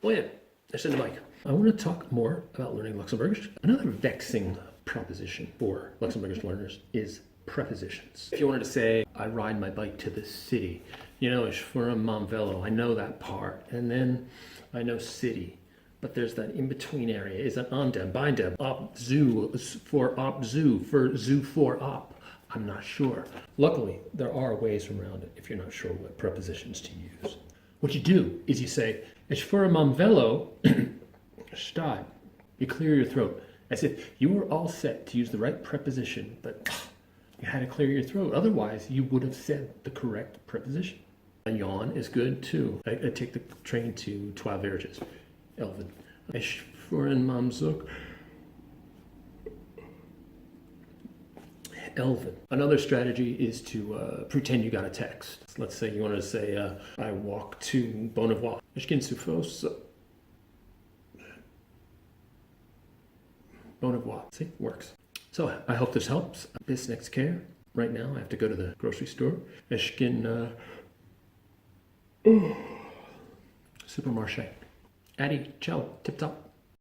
Oh yeah, there's the mic. I want to talk more about learning Luxembourgish. Another vexing proposition for Luxembourgish learners is prepositions. If you wanted to say, I ride my bike to the city, you know, ich fahre mein Velo, I know that part, and then I know city. But there's that in-between area. Is it on dem, bind dem, op, zoo, for zoo for op? I'm not sure. Luckily, there are ways around it if you're not sure what prepositions to use. What you do is you say, ich fahre mein Velo, steig. You clear your throat as if you were all set to use the right preposition, but you had to clear your throat. Otherwise, you would have said the correct preposition. A yawn is good too. I take the train to 12 Verges. Elven. Ich fuhr in meinem Zug. Elven. Another strategy is to pretend you got a text. Let's say you want to say, I walk to Bon Avoir. Ich gehe zu Fuß. Bon Avoir. See, works. So I hope this helps. Bis next care. Right now I have to go to the grocery store. Ich gehe Supermarché. Addy, ciao, tip top.